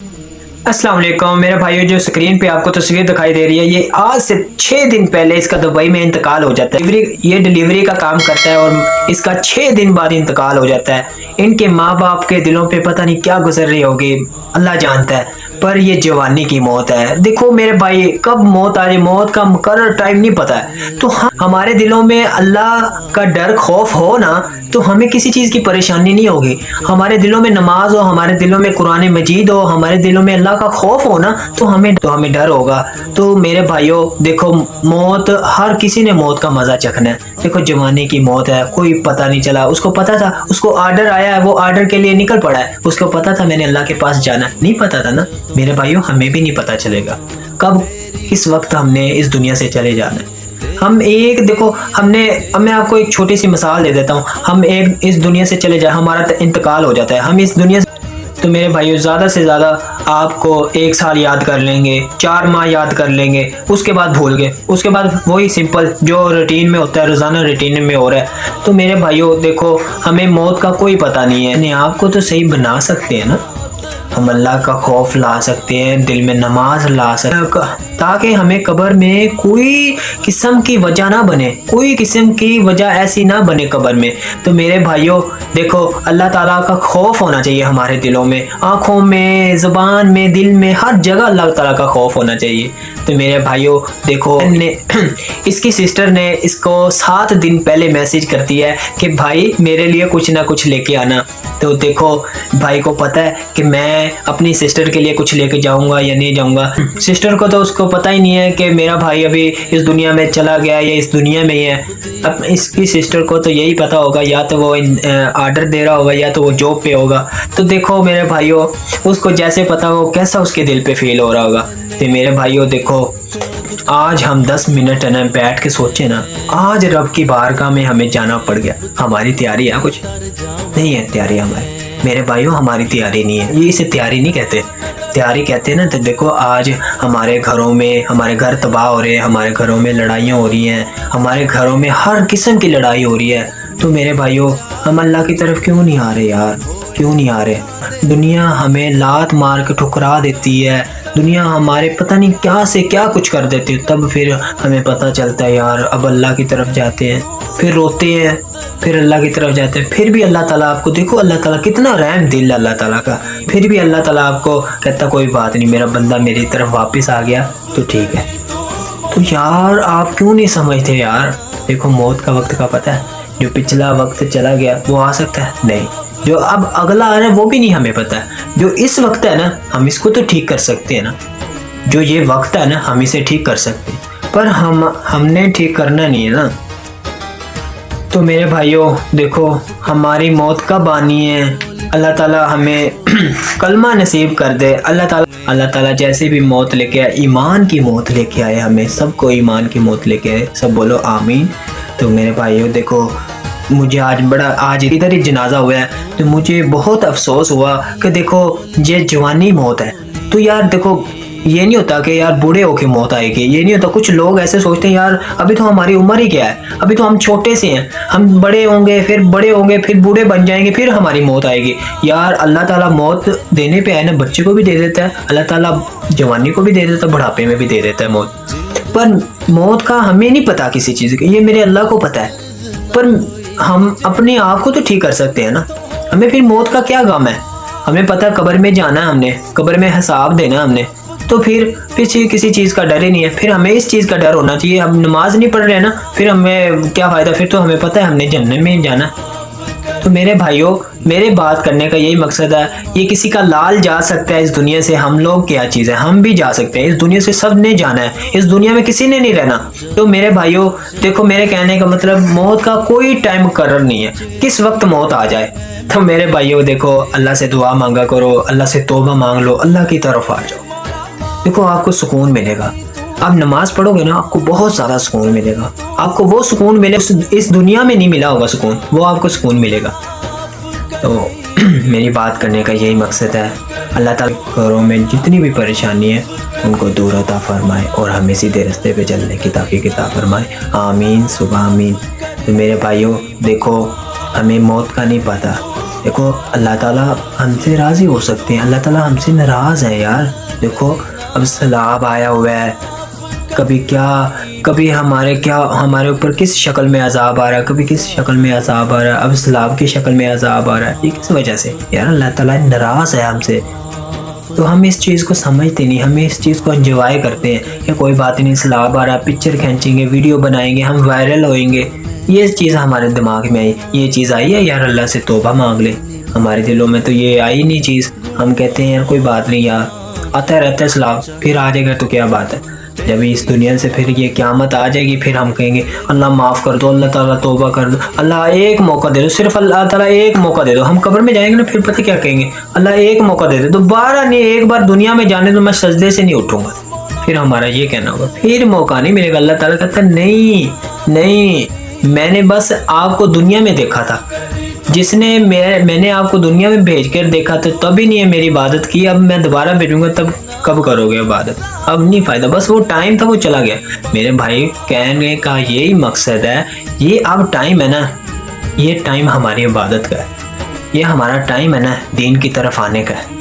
अस्सलाम वालेकुम मेरे भाइयों, जो स्क्रीन पे आपको तस्वीर दिखाई दे रही है, ये आज से 6 दिन पहले इसका दुबई में इंतकाल हो जाता है। ये डिलीवरी का काम करता है और इसका 6 दिन बाद इंतकाल हो जाता है। इनके माँ बाप के दिलों पे पता नहीं क्या गुजर रही होगी, अल्लाह जानता है, पर ये जवानी की मौत है। देखो मेरे भाई, कब मौत आ जाए, मौत का मुकर्रर टाइम नहीं पता है। तो हमारे दिलों में अल्लाह का डर खौफ हो ना, तो हमें किसी चीज़ की परेशानी नहीं होगी। हमारे दिलों में नमाज हो, हमारे दिलों में कुरान मजीद हो, हमारे दिलों में अल्लाह का खौफ हो ना, तो हमें डर होगा। तो मेरे भाइयों देखो, मौत, हर किसी ने मौत का मज़ा चखना है। देखो जवानी की मौत है, कोई पता नहीं चला, उसको पता था, उसको आर्डर आया है, वो आर्डर के लिए निकल पड़ा है, उसको पता था मैंने अल्लाह के पास जाना, नहीं पता था ना मेरे भाइयों। हमें भी नहीं पता चलेगा कब किस वक्त हमने इस दुनिया से चले जाना है। हम एक देखो, अब मैं आपको एक छोटी सी मिसाल दे देता हूँ। हम एक इस दुनिया से चले जाए, हमारा इंतकाल हो जाता है, हम इस दुनिया से, तो मेरे भाइयों ज़्यादा से ज़्यादा आपको 1 साल याद कर लेंगे, 4 माह याद कर लेंगे, उसके बाद भूल गए, उसके बाद वही सिंपल जो रूटीन में होता है, रोज़ाना रूटीन में हो रहा है। तो मेरे भाइयों देखो, हमें मौत का कोई पता नहीं है। अपने आप को तो सही बना सकते हैं ना, हम अल्लाह का खौफ ला सकते हैं, दिल में नमाज ला सकते हैं, ताकि हमें कब्र में कोई किस्म की वजह ना बने, कोई किस्म की वजह ऐसी ना बने कब्र में। तो मेरे भाइयों देखो, अल्लाह ताला का खौफ होना चाहिए हमारे दिलों में, आँखों में, ज़ुबान में, दिल में, हर जगह अल्लाह ताला का खौफ होना चाहिए। तो मेरे भाइयों देखो, इसकी सिस्टर ने इसको 7 दिन पहले मैसेज करती है कि भाई मेरे लिए कुछ ना कुछ लेके आना। तो देखो भाई को पता है कि मैं अपनी सिस्टर के लिए कुछ लेके जाऊंगा या नहीं जाऊंगा। सिस्टर को तो उसको पता ही नहीं है कि मेरा भाई अभी इस दुनिया में चला गया या इस दुनिया में ही है। अब इसकी सिस्टर को तो यही पता होगा, या तो वो आर्डर दे रहा होगा या तो वो जॉब पे होगा। तो देखो मेरे भाइयों, उसको जैसे पता हो कैसा उसके दिल पे फील हो रहा होगा। तो मेरे भाइयों देखो, आज हम 10 मिनट है ना बैठ के सोचे ना, आज रब की बारगाह में हमें जाना पड़ गया, हमारी तैयारी है? कुछ नहीं है तैयारी हमारी। मेरे भाइयों हमारी तैयारी नहीं है, ये इसे तैयारी नहीं कहते, तैयारी कहते हैं ना। तो देखो आज हमारे घरों में, हमारे घर तबाह हो रहे हैं, हमारे घरों में लड़ाइयाँ हो रही हैं, हमारे घरों में हर किस्म की लड़ाई हो रही है। तो मेरे भाइयों हम अल्लाह की तरफ क्यों नहीं आ रहे यार, क्यों नहीं आ रहे? दुनिया हमें लात मार के ठुकरा देती है, दुनिया हमारे पता नहीं क्या से क्या कुछ कर देती है, तब फिर हमें पता चलता है यार अब अल्लाह की तरफ जाते हैं, फिर रोते हैं, फिर अल्लाह की तरफ जाते हैं, फिर भी अल्लाह ताला आपको, देखो अल्लाह ताला कितना रहम दिल अल्लाह ताला का, फिर भी अल्लाह ताला आपको कहता कोई बात नहीं, मेरा बंदा मेरी तरफ वापस आ गया तो ठीक है। तो यार आप क्यों नहीं समझते यार? देखो मौत का वक्त का पता है, जो पिछला वक्त चला गया वो आ सकता है नहीं, जो अब अगला आ रहा है वो भी नहीं हमें पता है। जो इस वक्त है ना, हम इसको तो ठीक कर सकते हैं ना, जो ये वक्त है ना हम इसे ठीक कर सकते हैं, पर हमने ठीक करना नहीं है ना। तो मेरे भाइयों देखो, हमारी मौत कब आनी है? अल्लाह ताला हमें कलमा नसीब कर दे। अल्लाह ताला जैसे भी मौत लेके आए, ईमान की मौत लेके आए, हमें सबको ईमान की मौत लेके आए, सब बोलो आमीन। तो मेरे भाइयों देखो, मुझे आज इधर ही जनाजा हुआ है, तो मुझे बहुत अफसोस हुआ कि देखो ये जवानी मौत है। तो यार देखो, ये नहीं होता कि यार बूढ़े होके मौत आएगी, ये नहीं होता। कुछ लोग ऐसे सोचते हैं यार अभी तो हमारी उम्र ही क्या है, अभी तो हम छोटे से हैं, हम बड़े होंगे, फिर बूढ़े बन जाएंगे, फिर हमारी मौत आएगी। यार अल्लाह ताला मौत देने पे आए ना, बच्चे को भी दे देता है अल्लाह ताला, जवानी को भी दे देता है, बुढ़ापे में भी दे देता है मौत। पर मौत का हमें नहीं पता किसी चीज़ का, ये मेरे अल्लाह को पता है। पर हम अपने आप को तो ठीक कर सकते हैं ना, हमें फिर मौत का क्या गम है? हमें पता कब्र में जाना है, हमने कब्र में हिसाब देना हमने, तो फिर किसी चीज़ का डर ही नहीं है। फिर हमें इस चीज़ का डर होना चाहिए, हम नमाज नहीं पढ़ रहे हैं ना, फिर हमें क्या फ़ायदा? फिर तो हमें पता है हमने जन्नत में जाना। तो मेरे भाइयों, मेरे बात करने का यही मकसद है, ये किसी का लाल जा सकता है इस दुनिया से, हम लोग क्या चीज़ है, हम भी जा सकते हैं इस दुनिया से, सब ने जाना है, इस दुनिया में किसी ने नहीं रहना। तो मेरे भाइयों देखो, मेरे कहने का मतलब मौत का कोई टाइम मुकर्रर नहीं है, किस वक्त मौत आ जाए। तो मेरे भाइयों देखो, अल्लाह से दुआ मांगा करो, अल्लाह से तौबा मांग लो, अल्लाह की तरफ आ जाओ, देखो आपको सुकून मिलेगा। आप नमाज पढ़ोगे ना, आपको बहुत ज़्यादा सुकून मिलेगा, आपको वो सुकून मिले इस दुनिया में नहीं मिला होगा सुकून, वो आपको सुकून मिलेगा। तो मेरी बात करने का यही मकसद है, अल्लाह ताला घरों में जितनी भी परेशानी है उनको दूर अता फरमाए और हमें सीधे रास्ते पे चलने की तौफीक अता फरमाए, आमीन सुबह आमीन। तो मेरे भाइयों देखो, हमें मौत का नहीं पता, دیکھو اللہ تعالیٰ ہم سے راضی ہو سکتے ہیں, اللہ تعالیٰ ہم سے ناراض ہے یار. دیکھو اب سیلاب آیا ہوا ہے, کبھی ہمارے اوپر کس شکل میں عذاب آ رہا ہے, کبھی کس شکل میں عذاب آ رہا ہے, اب سیلاب کی شکل میں عذاب آ رہا ہے. یہ کس وجہ سے یار؟ اللہ تعالیٰ ناراض ہے ہم سے. تو ہم اس چیز کو سمجھتے نہیں, ہم اس چیز کو انجوائے کرتے ہیں کہ کوئی بات نہیں, سیلاب آ رہا ہے, پکچر کھینچیں گے, ویڈیو بنائیں گے, ہم وائرل ہوئیں گے. یہ چیز ہمارے دماغ میں آئی, یہ چیز آئی ہے یار اللہ سے توبہ مانگ لے. ہمارے دلوں میں تو یہ آئی نہیں چیز. ہم کہتے ہیں یار کوئی بات نہیں یار, آتا رہتا ہے سیلاب, پھر آ جائے گا تو کیا بات ہے. جب اس دنیا سے پھر یہ قیامت آ جائے گی, پھر ہم کہیں گے اللہ معاف کر دو, اللہ تعالیٰ توبہ کر دو, اللہ ایک موقع دے دو, صرف اللہ تعالیٰ ایک موقع دے دو. ہم قبر میں جائیں گے نا, پھر پتہ کیا کہیں گے, اللہ ایک موقع دے دو, دوبارہ نہیں, ایک بار دنیا میں جانے تو میں سجدے سے نہیں اٹھوں گا. پھر ہمارا یہ کہنا ہوگا پھر موقع نہیں ملے گا. اللہ تعالیٰ کہتا ہے نہیں, میں نے بس آپ کو دنیا میں دیکھا تھا, جس نے میں نے آپ کو دنیا میں بھیج کر دیکھا تھا تبھی نہیں میری عبادت کی, اب میں دوبارہ بھیجوں گا تب کب کرو گے عبادت, اب نہیں فائدہ, بس وہ ٹائم تھا وہ چلا گیا. میرے بھائی کہنے کا یہی مقصد ہے, یہ اب ٹائم ہے نا, یہ ٹائم ہماری عبادت کا ہے, یہ ہمارا ٹائم ہے نا دین کی طرف آنے کا ہے.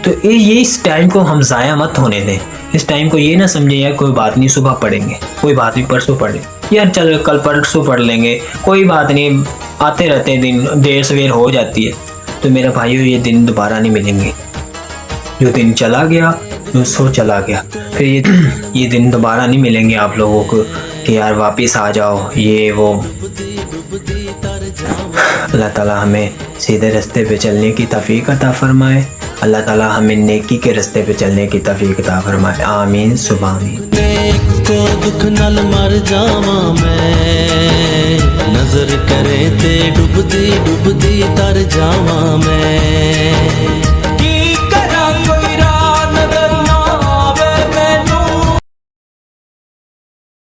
تو یہ اس ٹائم کو ہم ضائع مت ہونے دیں. اس ٹائم کو یہ نہ سمجھیں یار کوئی بات نہیں صبح پڑھیں گے, کوئی بات نہیں پرسوں پڑھ لیں یار, چل کل پرسوں پڑھ لیں گے, کوئی بات نہیں, آتے رہتے ہیں دن, دیر سویر ہو جاتی ہے. تو میرے بھائیو یہ دن دوبارہ نہیں ملیں گے. جو دن چلا گیا جو سو چلا گیا, پھر یہ دن دوبارہ نہیں ملیں گے آپ لوگوں کو کہ یار واپس آ جاؤ یہ وہ. اللہ تعالیٰ ہمیں سیدھے راستے پہ چلنے کی توفیق عطا فرمائے. اللہ تعالیٰ ہمیں نیکی کے راستے پہ چلنے کی توفیق عطا فرمائے. آمین سبحان. کو دکھ نال مر جاواں میں, نظر کرے تے ڈبدی ڈبدی تر جاواں میں.